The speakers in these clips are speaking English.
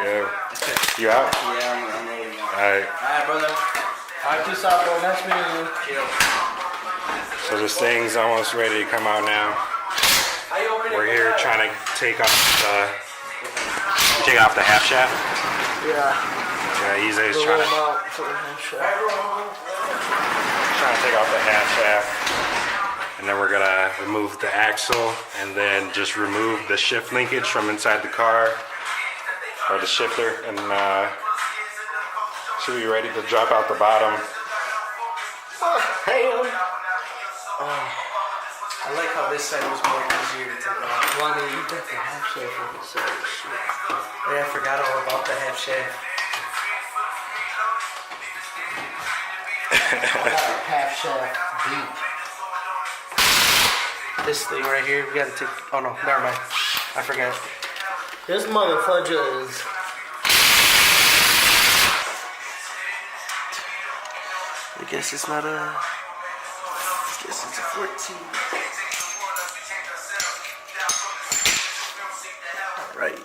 Yeah. You out? Yeah, I'm ready now. Alright. Alright, brother. Alright, peace out, bro. Nice meeting you. Chill. So this thing's almost ready to come out now. We're here trying to take off the half shaft. Yeah, Isay's trying to take off the half shaft. And then we're gonna remove the axle and then just remove the shift linkage from inside the car, or the shifter, and should be ready to drop out the bottom. I like how this side was more easier to take off. Well, you got the half shaft on this side. Yeah, I forgot all about the half shaft. I got a half shaft deep. This thing right here, we gotta take. Oh no, never mind. I forgot. This motherfucker is. I guess it's not a. I guess it's a 14. Alright.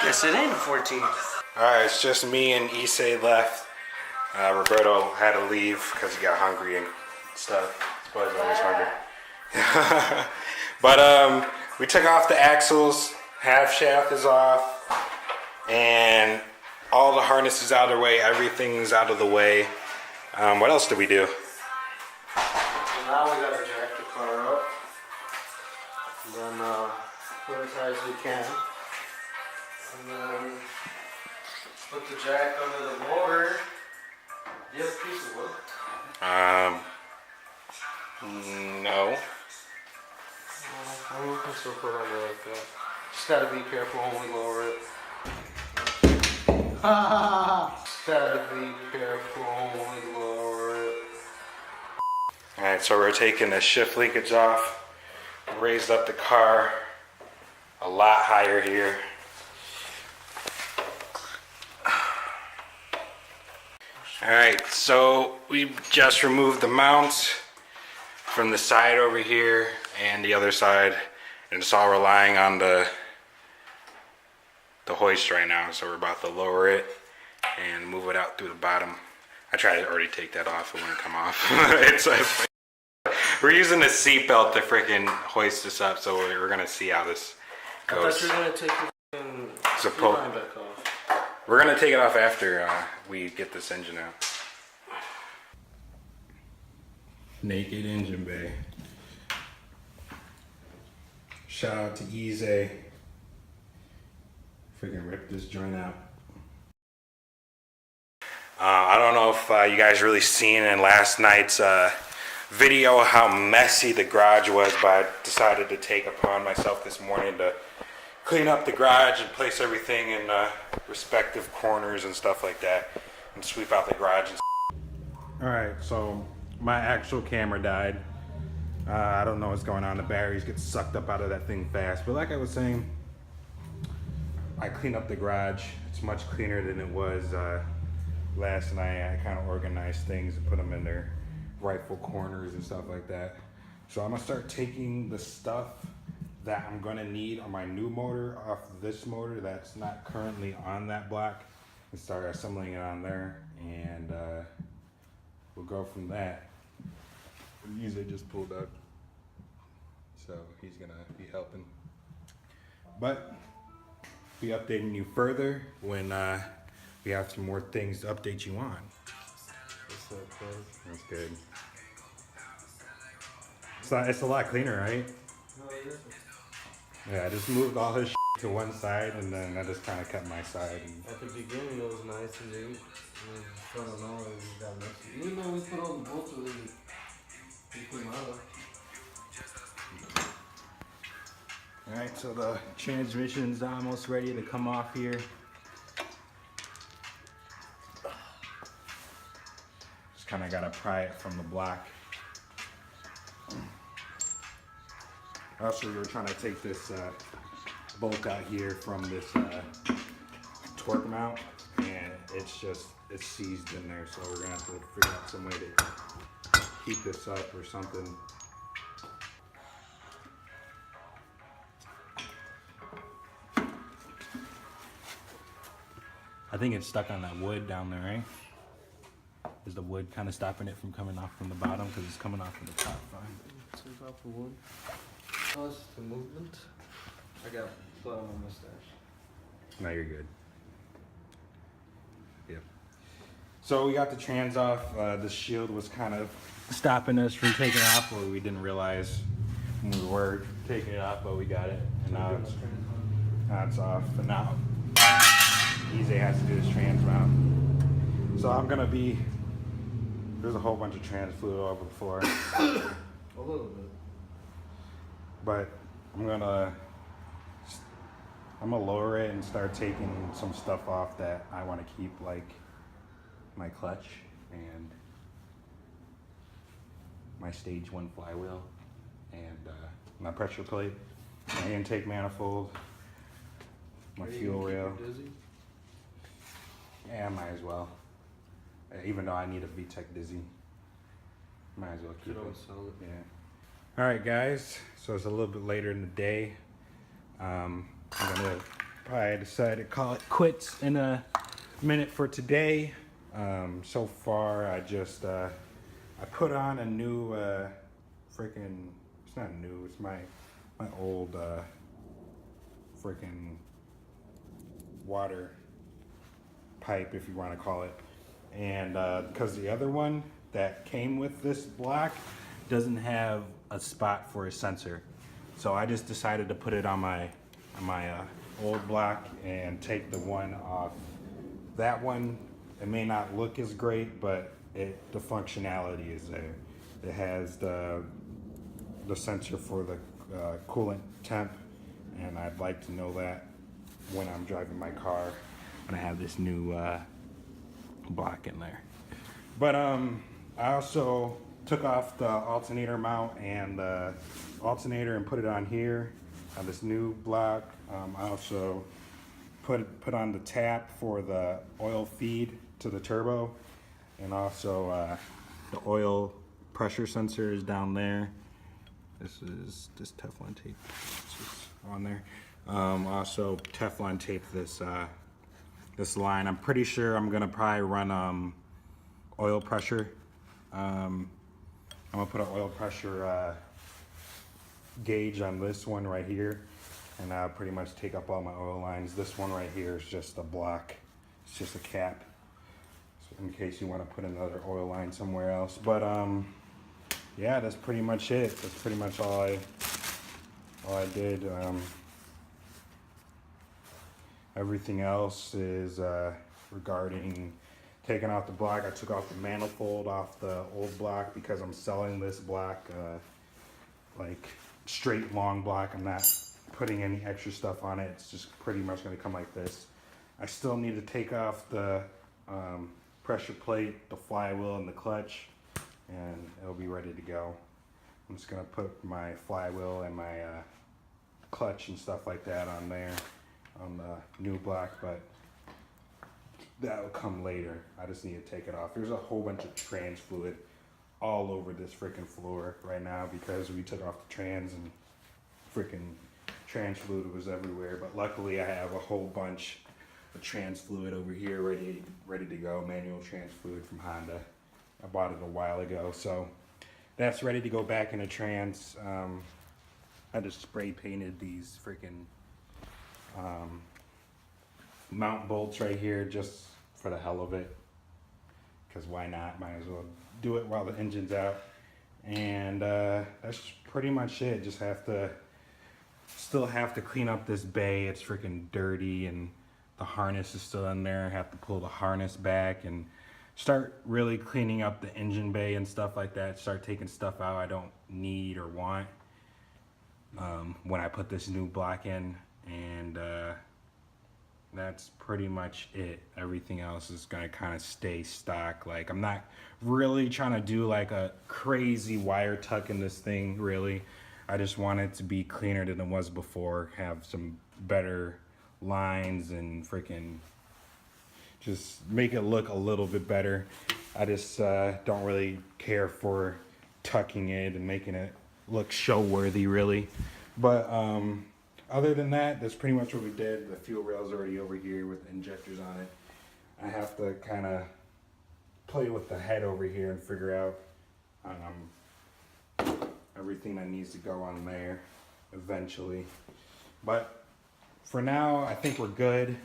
Guess it ain't a 14. Alright, it's just me and Isay left. Roberto had to leave because he got hungry and stuff. He's always hungry. But we took off the axles, half shaft is off, and all the harness is out of the way, everything's out of the way. What else did we do? So now we gotta jack the car up, and then put it as high as we can, and then put the jack under the motor. Do you have a piece of wood? No. I can still put it under like that. Just gotta be careful when we lower it. Just gotta be careful when we lower it. Alright, so we're taking the shift linkage off. Raised up the car a lot higher here. Alright, so we just removed the mounts from the side over here and the other side, and it's all relying on the hoist right now, so we're about to lower it and move it out through the bottom. I tried to already take that off, it wouldn't come off. We're using the seat belt to freaking hoist this up, so we're gonna see how this goes. I thought you were gonna take the line back off. We're gonna take it off after we get this engine out. Naked engine bay. Shout out to Isay. Freaking rip this joint out. I don't know if you guys really seen in last night's video how messy the garage was, but I decided to take upon myself this morning to clean up the garage and place everything in respective corners and stuff like that, and sweep out the garage and Alright, so my actual camera died. I don't know what's going on. The batteries get sucked up out of that thing fast, but like I was saying, I cleaned up the garage. It's much cleaner than it was last night. I kind of organized things and put them in their rightful corners and stuff like that. So I'm gonna start taking the stuff that I'm gonna need on my new motor off this motor that's not currently on that block, and start assembling it on there, and we'll go from that. Usually just pulled up, so he's gonna be helping. But be updating you further when we have some more things to update you on. What's up, bud? That's good. It's a lot cleaner, right? No, it isn't. Yeah, I just moved all his to one side, and then I just kind of kept my side. And At the beginning, it was nice and neat. I don't know, it just got messy. Even though we put all the bolts with it, we came out. Alright, so the transmission's almost ready to come off here. Just kind of got to pry it from the block. Also, we were trying to take this bolt out here from this torque mount, and it's seized in there, so we're gonna have to figure out some way to heat this up or something. I think it's stuck on that wood down there, right? Is the wood kind of stopping it from coming off from the bottom because it's coming off from the top? Fine. Take off the wood. Plus the movement. I got blood on my mustache. No, you're good. Yep. So we got the trans off. The shield was kind of stopping us from taking it off, or we didn't realize when we were taking it off, but we got it. And now it's off. And now Isay has to do his trans mount. So I'm gonna be. There's a whole bunch of trans fluid all over the floor. A little bit. But I'm gonna lower it and start taking some stuff off that I want to keep, like my clutch and my stage 1 flywheel and my pressure plate, my intake manifold, my fuel rail. Yeah, I might as well. Even though I need a VTEC dizzy, might as well keep it. Yeah. All right, guys. So it's a little bit later in the day. I'm gonna probably decide to call it quits in a minute for today. So far, I just I put on a new freaking. It's not new. It's my old freaking water pipe, if you want to call it. And because the other one that came with this block doesn't have a spot for a sensor, so I just decided to put it on my old block and take the one off. That one, it may not look as great, but the functionality is there. It has the sensor for the coolant temp, and I'd like to know that when I'm driving my car. And I have this new block in there. But I also took off the alternator mount and the alternator and put it on here on this new block. I also put on the tap for the oil feed to the turbo, and also the oil pressure sensor is down there. This is this Teflon tape. It's just on there. Also Teflon tape this line. I'm pretty sure I'm gonna probably run oil pressure. I'm gonna put an oil pressure gauge on this one right here, and I'll pretty much take up all my oil lines. This one right here is just a block. It's just a cap, so in case you want to put another oil line somewhere else. But yeah, that's pretty much it. That's pretty much all I did. Everything else is regarding taking off the block. I took off the manifold off the old block because I'm selling this block like straight long block. I'm not putting any extra stuff on it. It's just pretty much going to come like this. I still need to take off the pressure plate, the flywheel, and the clutch, and it'll be ready to go. I'm just going to put my flywheel and my clutch and stuff like that on there on the new block, but that'll come later. I just need to take it off. There's a whole bunch of trans fluid all over this freaking floor right now because we took off the trans and freaking trans fluid was everywhere. But luckily I have a whole bunch of trans fluid over here ready to go. Manual trans fluid from Honda. I bought it a while ago, so that's ready to go back into trans. I just spray painted these freaking mount bolts right here just for the hell of it, because why not? Might as well do it while the engine's out. And that's pretty much it. Just still have to clean up this bay. It's freaking dirty and the harness is still in there. I have to pull the harness back and start really cleaning up the engine bay and stuff like that. Start taking stuff out I don't need or want when I put this new block in. And that's pretty much it. Everything else is gonna kind of stay stock. Like, I'm not really trying to do like a crazy wire tuck in this thing, really. I just want it to be cleaner than it was before, have some better lines and freaking just make it look a little bit better. I just don't really care for tucking it and making it look show worthy really. But other than that, that's pretty much what we did. The fuel rail's already over here with injectors on it. I have to kind of play with the head over here and figure out everything that needs to go on there eventually. But for now, I think we're good.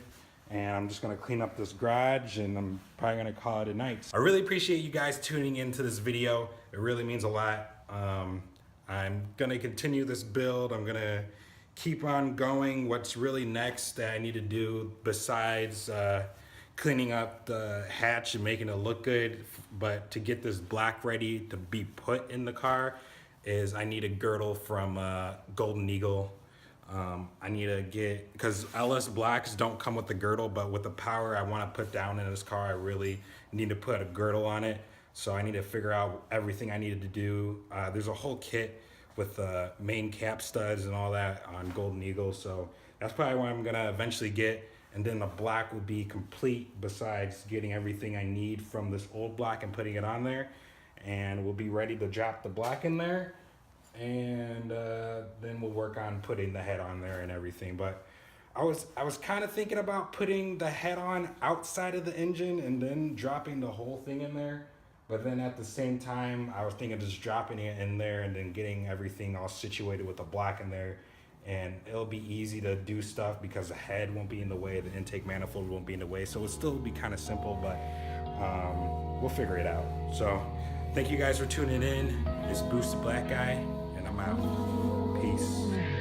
And I'm just gonna clean up this garage and I'm probably gonna call it a night. I really appreciate you guys tuning into this video. It really means a lot. I'm gonna continue this build. I'm gonna keep on going. What's really next that I need to do besides cleaning up the hatch and making it look good, but to get this black ready to be put in the car, is I need a girdle from Golden Eagle. I need to get, because LS Blacks don't come with the girdle, but with the power I want to put down in this car, I really need to put a girdle on it. So I need to figure out everything I needed to do. There's a whole kit with the main cap studs and all that on Golden Eagle. So that's probably what I'm gonna eventually get. And then the black will be complete besides getting everything I need from this old black and putting it on there. And we'll be ready to drop the black in there. And then we'll work on putting the head on there and everything. But I was kind of thinking about putting the head on outside of the engine and then dropping the whole thing in there. But then at the same time, I was thinking just dropping it in there and then getting everything all situated with the black in there. And it'll be easy to do stuff because the head won't be in the way, the intake manifold won't be in the way. So it'll still be kind of simple, but we'll figure it out. So thank you guys for tuning in. It's Boost the Black Guy, and I'm out. Peace.